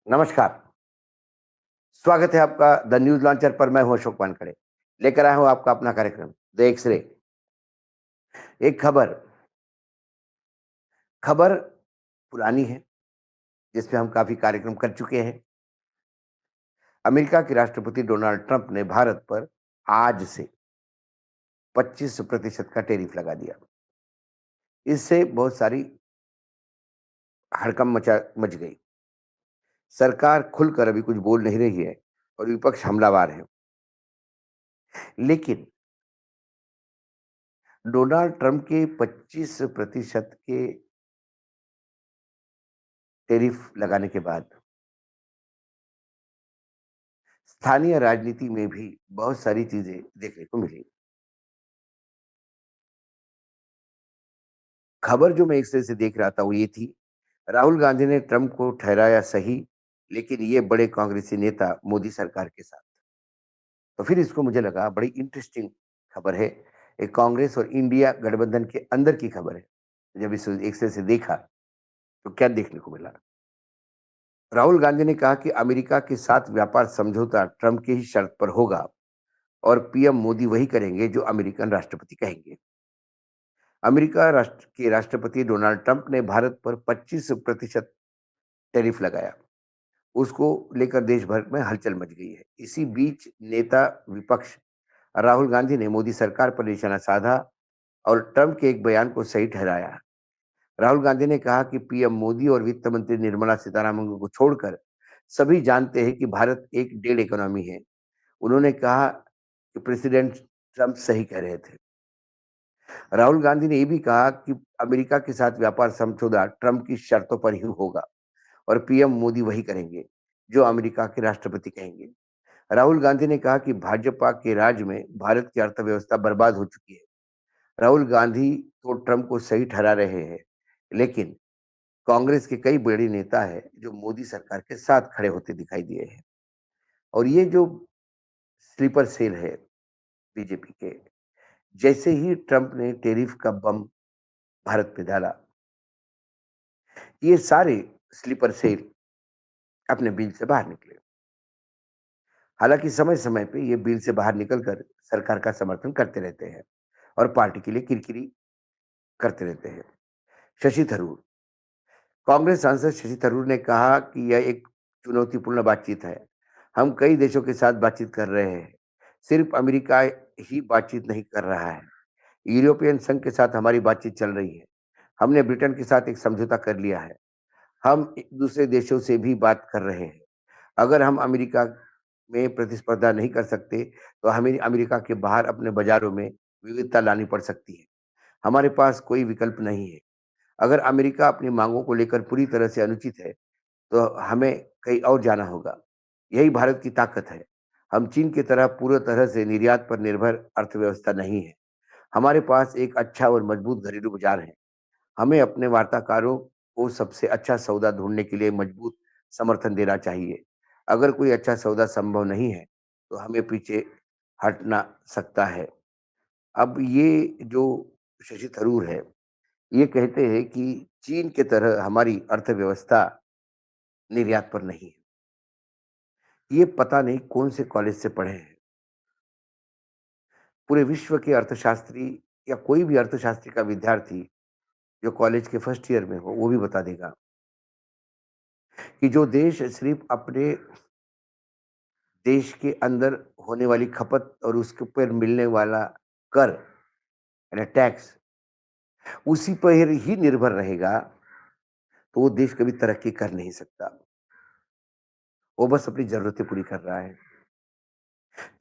नमस्कार, स्वागत है आपका द न्यूज़ लॉन्चर पर। मैं हूं अशोक वानखड़े। लेकर आया हूं आपका अपना कार्यक्रम द एक्स-रे। एक खबर खबर पुरानी है, जिसपे हम काफ़ी कार्यक्रम कर चुके हैं। अमेरिका के राष्ट्रपति डोनाल्ड ट्रंप ने भारत पर आज से 25% का टैरिफ लगा दिया। इससे बहुत सारी हड़कंप मच गई। सरकार खुलकर अभी कुछ बोल नहीं रही है और विपक्ष हमलावर है। लेकिन डोनाल्ड ट्रंप के 25% के टैरिफ लगाने के बाद स्थानीय राजनीति में भी बहुत सारी चीजें देखने को मिली। खबर जो मैं एक तरह से देख रहा था वो ये थी, राहुल गांधी ने ट्रंप को ठहराया सही, लेकिन ये बड़े कांग्रेसी नेता मोदी सरकार के साथ। तो फिर इसको मुझे लगा बड़ी इंटरेस्टिंग खबर है। एक कांग्रेस और इंडिया गठबंधन के अंदर की खबर है। जब इसे एक तरह से देखा तो क्या देखने को मिला। राहुल गांधी ने कहा कि अमेरिका के साथ व्यापार समझौता ट्रंप की ही शर्त पर होगा और पीएम मोदी वही करेंगे जो अमेरिकन राष्ट्रपति कहेंगे। अमेरिका के राष्ट्रपति डोनाल्ड ट्रंप ने भारत पर 25% टैरिफ लगाया। उसको लेकर देश भर में हलचल मच गई है। इसी बीच नेता विपक्ष राहुल गांधी ने मोदी सरकार पर निशाना साधा और ट्रंप के एक बयान को सही ठहराया। राहुल गांधी ने कहा कि पीएम मोदी और वित्त मंत्री निर्मला सीतारामन को छोड़कर सभी जानते हैं कि भारत एक डेढ़ इकोनॉमी है। उन्होंने कहा कि प्रेसिडेंट ट्रंप सही कह रहे थे। राहुल गांधी ने ये भी कहा कि अमेरिका के साथ व्यापार समझौता ट्रंप की शर्तों पर ही होगा और पीएम मोदी वही करेंगे जो अमेरिका के राष्ट्रपति कहेंगे। राहुल गांधी ने कहा कि भाजपा के राज में भारत की अर्थव्यवस्था बर्बाद हो चुकी है। राहुल गांधी तो ट्रंप को सही ठहरा रहे हैं, लेकिन कांग्रेस के कई बड़े नेता हैं जो मोदी सरकार के साथ खड़े होते दिखाई दिए हैं। और ये जो स्लीपर सेल है बीजेपी के, जैसे ही ट्रंप ने टैरिफ का बम भारत पे डाला, ये सारे स्लीपर सेल अपने बिल से बाहर निकले। हालांकि समय समय पे ये बिल से बाहर निकलकर सरकार का समर्थन करते रहते हैं और पार्टी के लिए किरकिरी करते रहते हैं। शशि थरूर, कांग्रेस सांसद शशि थरूर ने कहा कि यह एक चुनौतीपूर्ण बातचीत है। हम कई देशों के साथ बातचीत कर रहे हैं, सिर्फ अमेरिका ही बातचीत नहीं कर रहा है। यूरोपियन संघ के साथ हमारी बातचीत चल रही है। हमने ब्रिटेन के साथ एक समझौता कर लिया है। हम दूसरे देशों से भी बात कर रहे हैं। अगर हम अमेरिका में प्रतिस्पर्धा नहीं कर सकते, तो हमें अमेरिका के बाहर अपने बाजारों में विविधता लानी पड़ सकती है। हमारे पास कोई विकल्प नहीं है। अगर अमेरिका अपनी मांगों को लेकर पूरी तरह से अनुचित है, तो हमें कहीं और जाना होगा। यही भारत की ताकत है। हम चीन की तरह पूरी तरह से निर्यात पर निर्भर अर्थव्यवस्था नहीं है। हमारे पास एक अच्छा और मजबूत घरेलू बाजार है। हमें अपने वार्ताकारों को सबसे अच्छा सौदा ढूँढने के लिए मजबूत समर्थन देना चाहिए। अगर कोई अच्छा सौदा संभव नहीं है, तो हमें पीछे हटना सकता है। अब ये जो शशि थरूर है, ये कहते हैं कि चीन की तरह हमारी अर्थव्यवस्था निर्यात पर नहीं है। ये पता नहीं कौन से कॉलेज से पढ़े हैं। पूरे विश्व के अर्थशास्त्री या कोई भी अर्थशास्त्री का विद्यार्थी जो कॉलेज के फर्स्ट ईयर में हो, वो भी बता देगा कि जो देश सिर्फ अपने देश के अंदर होने वाली खपत और उसके ऊपर मिलने वाला कर यानी टैक्स, उसी पर ही निर्भर रहेगा, तो वो देश कभी तरक्की कर नहीं सकता। वो बस अपनी ज़रूरतें पूरी कर रहा है।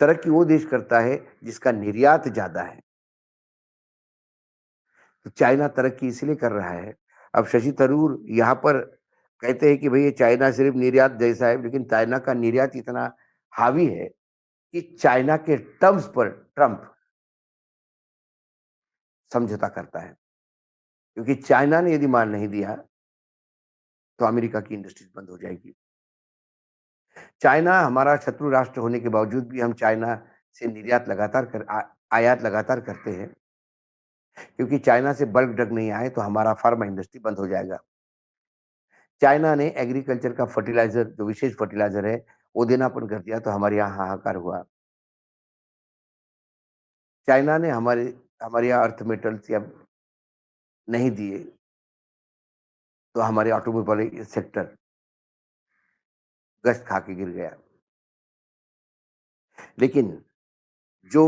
तरक्की वो देश करता है जिसका निर्यात ज़्यादा है। तो चाइना तरक्की इसलिए कर रहा है। अब शशि थरूर यहाँ पर कहते हैं कि भई ये चाइना सिर्फ़ निर्यात जैसा है, लेकिन चाइना का निर्यात इतना हावी है कि चाइना के टर्म्स पर ट्रंप समझौता करता है। क्योंकि चाइना ने यदि मान नहीं दिया, तो अमेरिका की इंडस्ट्रीज़ बंद हो जाएगी। चाइना हमारा शत्रु राष्ट्र होने के बावजूद भी हम चाइना से निर्यात लगातार आयात लगातार करते हैं, क्योंकि चाइना से बल्क ड्रग नहीं आए तो हमारा फार्मा इंडस्ट्री बंद हो जाएगा। चाइना ने एग्रीकल्चर का फर्टिलाइज़र जो विशेष फर्टिलाइज़र है, वो देना बंद कर दिया तो हमारे यहाँ हाहाकार हुआ। चाइना ने हमारे यहाँ अर्थ मेटल्स या नहीं दिए, तो हमारे ऑटोमोबाइल सेक्टर गश्त खा के गिर गया। लेकिन जो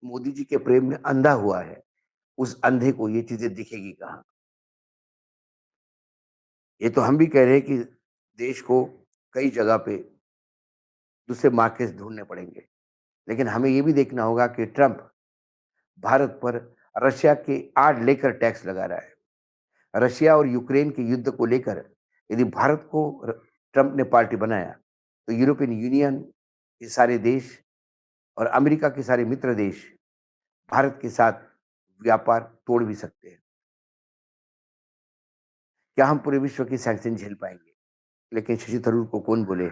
मोदी जी के प्रेम में अंधा हुआ है, उस अंधे को ये चीज़ें दिखेगी कहाँ? ये तो हम भी कह रहे हैं कि देश को कई जगह पे दूसरे मार्केट्स ढूँढने पड़ेंगे। लेकिन हमें ये भी देखना होगा कि ट्रम्प भारत पर रशिया के आड़ लेकर टैक्स लगा रहा है। रशिया और यूक्रेन के युद्ध को लेकर यदि भारत को ट्रंप ने पार्टी बनाया तो यूरोपियन यूनियन के सारे देश और अमेरिका के सारे मित्र देश भारत के साथ व्यापार तोड़ भी सकते हैं। क्या हम पूरे विश्व की सैंक्शन झेल पाएंगे? लेकिन शशि थरूर को कौन बोले,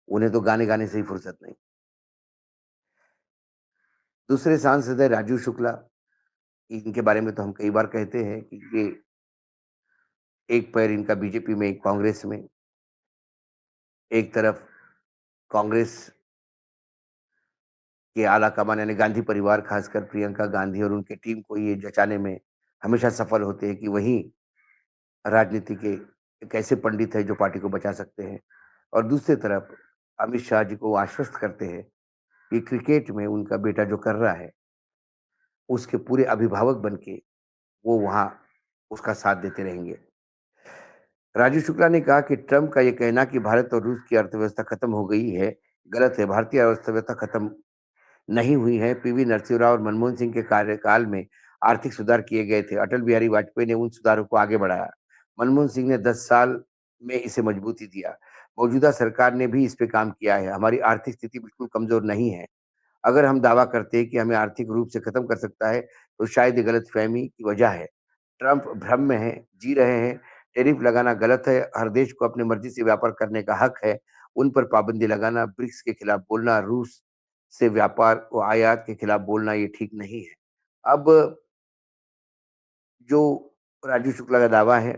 उन्हें तो गाने गाने से ही फुर्सत नहीं। दूसरे सांसद है राजू शुक्ला। इनके बारे में तो हम कई बार कहते हैं कि ये एक पैर इनका बीजेपी में, एक कांग्रेस में। एक तरफ कांग्रेस के आला कमान यानी गांधी परिवार, खासकर प्रियंका गांधी और उनकी टीम को ये जचाने में हमेशा सफल होते हैं कि वही राजनीति के एक ऐसे पंडित हैं जो पार्टी को बचा सकते हैं। और दूसरी तरफ अमित शाह जी को वो आश्वस्त करते हैं कि क्रिकेट में उनका बेटा जो कर रहा है, उसके पूरे अभिभावक बन के वो वहाँ उसका साथ देते रहेंगे। राजू शुक्ला ने कहा कि ट्रंप का ये कहना कि भारत और रूस की अर्थव्यवस्था खत्म हो गई है, गलत है। भारतीय अर्थव्यवस्था खत्म नहीं हुई है। पीवी नरसिम्हा राव और मनमोहन सिंह के कार्यकाल में आर्थिक सुधार किए गए थे। अटल बिहारी वाजपेयी ने उन सुधारों को आगे बढ़ाया। मनमोहन सिंह ने 10 साल में इसे मजबूती दिया। मौजूदा सरकार ने भी इस पे काम किया है। हमारी आर्थिक स्थिति बिल्कुल कमजोर नहीं है। अगर हम दावा करते हैं कि हमें आर्थिक रूप से खत्म कर सकता है, तो शायद ये गलतफहमी की वजह है। ट्रंप भ्रम में हैं, जी रहे हैं। टैरिफ लगाना गलत है। हर देश को अपनी मर्जी से व्यापार करने का हक है। उन पर पाबंदी लगाना, ब्रिक्स के खिलाफ बोलना, रूस से व्यापार और आयात के खिलाफ बोलना ये ठीक नहीं है। अब जो राजू शुक्ला का दावा है,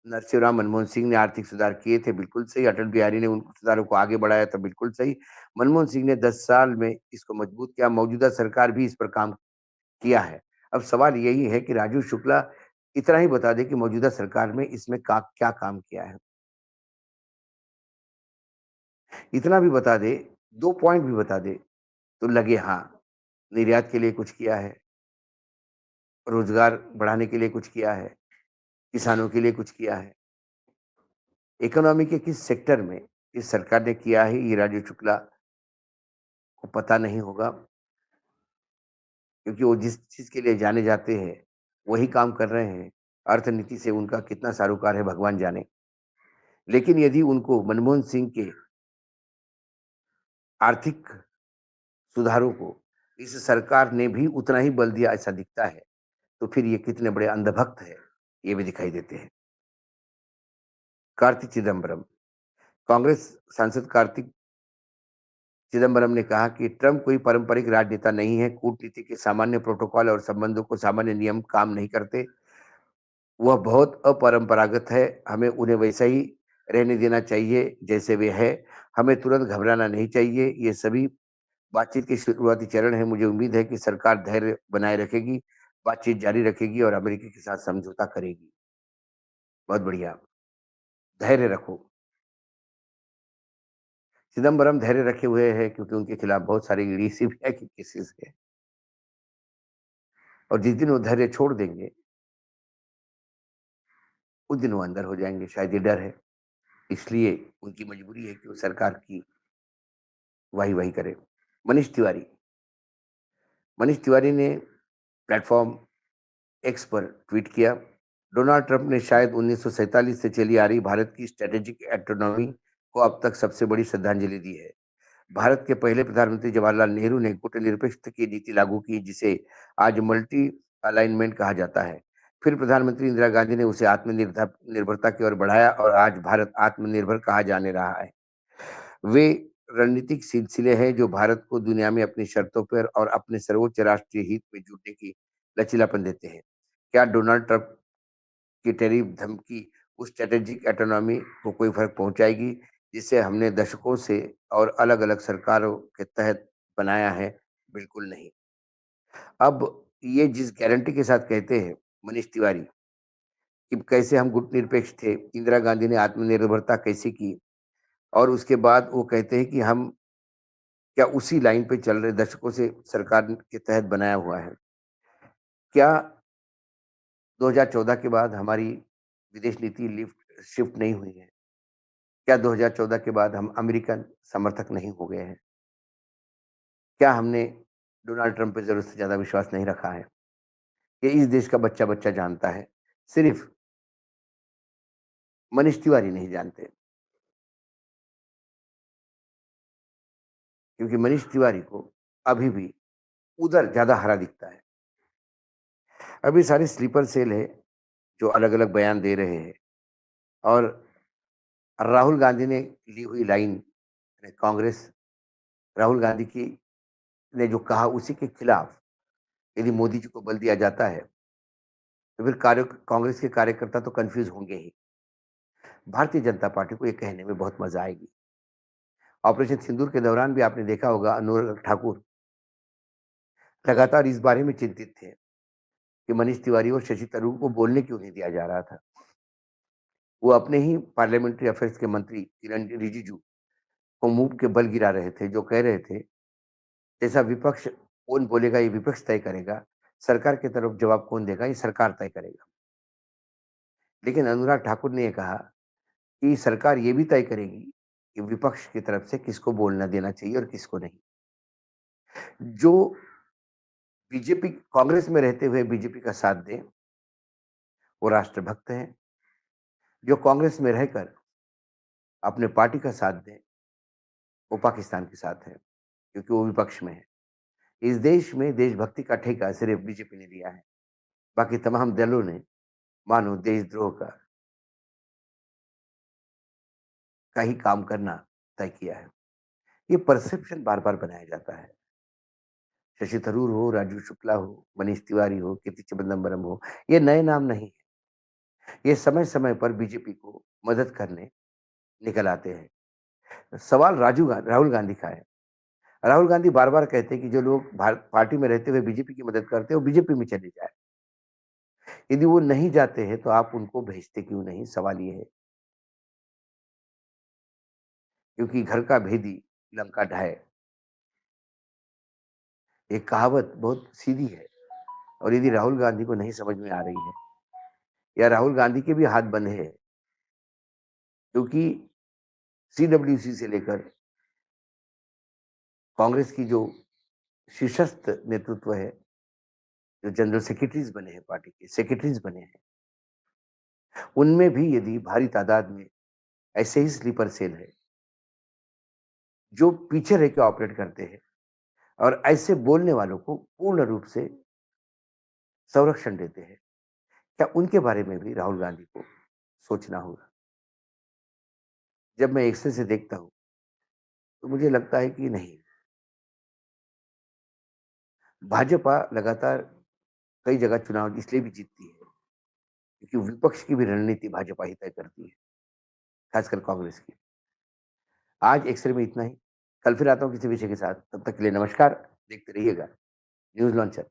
नरसिम्हा मनमोहन सिंह ने आर्थिक सुधार किए थे, बिल्कुल सही। अटल बिहारी ने उन सुधारों को आगे बढ़ाया था, बिल्कुल सही। मनमोहन सिंह ने 10 साल में इसको मजबूत किया। मौजूदा सरकार भी इस पर काम किया है। अब सवाल यही है कि राजू शुक्ला इतना ही बता दे कि मौजूदा सरकार में इसमें का क्या काम किया है। इतना भी बता दे, 2 पॉइंट भी बता दे, तो लगे हाँ, निर्यात के लिए कुछ किया है, रोजगार बढ़ाने के लिए कुछ किया है, किसानों के लिए कुछ किया है। इकोनॉमी के किस सेक्टर में इस सरकार ने किया है, ये राजू शुक्ला को पता नहीं होगा, क्योंकि वो जिस चीज़ के लिए जाने जाते हैं, वही काम कर रहे हैं। अर्थनीति से उनका कितना सारोकार है भगवान जाने। लेकिन यदि उनको मनमोहन सिंह के आर्थिक सुधारों को इस सरकार ने भी उतना ही बल दिया ऐसा दिखता है, तो फिर ये कितने बड़े अंधभक्त हैं, ये भी दिखाई देते हैं। कार्ति चिदम्बरम, कांग्रेस सांसद कार्तिक चिदंबरम ने कहा कि ट्रंप कोई पारंपरिक राजनेता नहीं है। कूटनीति के सामान्य प्रोटोकॉल और संबंधों को सामान्य नियम काम नहीं करते। वह बहुत अपरंपरागत है। हमें उन्हें वैसा ही रहने देना चाहिए जैसे वे है। हमें तुरंत घबराना नहीं चाहिए। ये सभी बातचीत के शुरुआती चरण है। मुझे उम्मीद है कि सरकार धैर्य बनाए रखेगी, बातचीत जारी रखेगी और अमेरिका के साथ समझौता करेगी। बहुत बढ़िया, धैर्य रखो। चिदंबरम धैर्य रखे हुए हैं क्योंकि उनके खिलाफ बहुत सारी ईडी सीबीआई की केसेस है। और जिस दिन वो धैर्य छोड़ देंगे, उस दिन वो अंदर हो जाएँगे, शायद ये डर है। इसलिए उनकी मजबूरी है कि वो सरकार की वाही-वाही करें। मनीष तिवारी मनीष तिवारी ने प्लेटफ़ॉर्म एक्स पर ट्वीट किया, डोनाल्ड ट्रंप ने शायद 1947 से चली आ रही भारत की स्ट्रैटेजिक ऑटोनॉमी को अब तक सबसे बड़ी श्रद्धांजलि दी है। भारत के पहले प्रधानमंत्री जवाहरलाल नेहरू ने गुटनिरपेक्ष की नीति लागू की, जिसे आज मल्टी अलाइनमेंट कहा जाता है। फिर प्रधानमंत्री इंदिरा गांधी ने उसे आत्मनिर्भर निर्भरता की ओर बढ़ाया और आज भारत आत्मनिर्भर कहा जाने रहा है। वे रणनीतिक सिलसिले हैं जो भारत को दुनिया में अपनी शर्तों पर और अपने सर्वोच्च राष्ट्रीय हित में जुड़ने की लचीलापन देते हैं। क्या डोनाल्ड ट्रंप की टैरिफ धमकी उस स्ट्रैटेजिक ऑटोनॉमी को कोई फ़र्क पहुँचाएगी, जिसे हमने दशकों से और अलग-अलग सरकारों के तहत बनाया है? बिल्कुल नहीं। अब ये जिस गारंटी के साथ कहते हैं मनीष तिवारी कि कैसे हम गुटनिरपेक्ष थे, इंदिरा गांधी ने आत्मनिर्भरता कैसे की और उसके बाद वो कहते हैं कि हम क्या उसी लाइन पे चल रहे दशकों से सरकार के तहत बनाया हुआ है। क्या 2014 के बाद हमारी विदेश नीति लिफ्ट शिफ्ट नहीं हुई है? क्या 2014 के बाद हम अमेरिकन समर्थक नहीं हो गए हैं? क्या हमने डोनाल्ड ट्रंप पे ज़रूरत से ज़्यादा विश्वास नहीं रखा है? ये इस देश का बच्चा-बच्चा जानता है, सिर्फ़ मनीष तिवारी नहीं जानते, क्योंकि मनीष तिवारी को अभी भी उधर ज़्यादा हरा दिखता है। अभी सारी स्लीपर सेल है, जो अलग-अलग बयान दे रहे हैं और राहुल गांधी ने ली हुई लाइन कांग्रेस राहुल गांधी की ने जो कहा उसी के खिलाफ यदि मोदी जी को बल दिया जाता है, तो फिर कांग्रेस के कार्यकर्ता तो कन्फ्यूज़ होंगे ही। भारतीय जनता पार्टी को ये कहने में बहुत मज़ा आएगी। ऑपरेशन सिंदूर के दौरान भी आपने देखा होगा अनुराग ठाकुर लगातार इस बारे में चिंतित थे कि मनीष तिवारी और शशि थरूर को बोलने क्यों नहीं दिया जा रहा था। वो अपने ही पार्लियामेंट्री अफेयर्स के मंत्री किरण रिजिजू को मुँह के बल गिरा रहे थे, जो कह रहे थे, जैसा विपक्ष कौन बोलेगा ये विपक्ष तय करेगा, सरकार की तरफ जवाब कौन देगा ये सरकार तय करेगा। लेकिन अनुराग ठाकुर ने ये कहा कि सरकार ये भी तय करेगी कि विपक्ष की तरफ से किसको बोलना देना चाहिए और किसको नहीं। जो बीजेपी कांग्रेस में रहते हुए बीजेपी का साथ दें, वो राष्ट्रभक्त हैं। जो कांग्रेस में रहकर अपने पार्टी का साथ दें, वो पाकिस्तान के साथ हैं, क्योंकि वो विपक्ष में है। इस देश में देशभक्ति का ठेका सिर्फ बीजेपी ने लिया है। बाकी तमाम दलों ने मानो देशद्रोह का ही काम करना तय किया है। ये परसेप्शन बार-बार बनाया जाता है। शशि थरूर हो, राजू शुक्ला हो, मनीष तिवारी हो, कीर्ति चिदम्बरम हो, ये नए नाम नहीं है। ये समय-समय पर बीजेपी को मदद करने निकल आते हैं। सवाल राहुल गांधी का है। राहुल गांधी बार-बार कहते हैं कि जो लोग पार्टी में रहते हुए बीजेपी की मदद करते हैं, वो बीजेपी में चले जाएँ। यदि वो नहीं जाते हैं, तो आप उनको भेजते क्यों नहीं? सवाल ये है। क्योंकि घर का भेदी लंका ढाए। ये कहावत बहुत सीधी है और यदि राहुल गांधी को नहीं समझ में आ रही है या राहुल गांधी के भी हाथ बंधे हैं, क्योंकि सीडब्ल्यूसी से लेकर कांग्रेस की जो शीर्षस्थ नेतृत्व है, जो जनरल सेक्रेटरीज बने हैं पार्टी के, सेक्रेटरीज बने हैं, उनमें भी यदि भारी तादाद में ऐसे ही स्लीपर सेल है, जो पीछे रह के ऑपरेट करते हैं और ऐसे बोलने वालों को पूर्ण रूप से संरक्षण देते हैं, क्या उनके बारे में भी राहुल गांधी को सोचना होगा? जब मैं एक्सेल से देखता हूँ, तो मुझे लगता है कि नहीं, भाजपा लगातार कई जगह चुनाव इसलिए भी जीतती है, क्योंकि विपक्ष की भी रणनीति भाजपा ही तय करती है, खासकर कांग्रेस की। आज एक्स-रे में इतना ही। कल फिर आता हूँ किसी विषय के साथ। तब तक के लिए नमस्कार। देखते रहिएगा न्यूज़ लॉन्चर।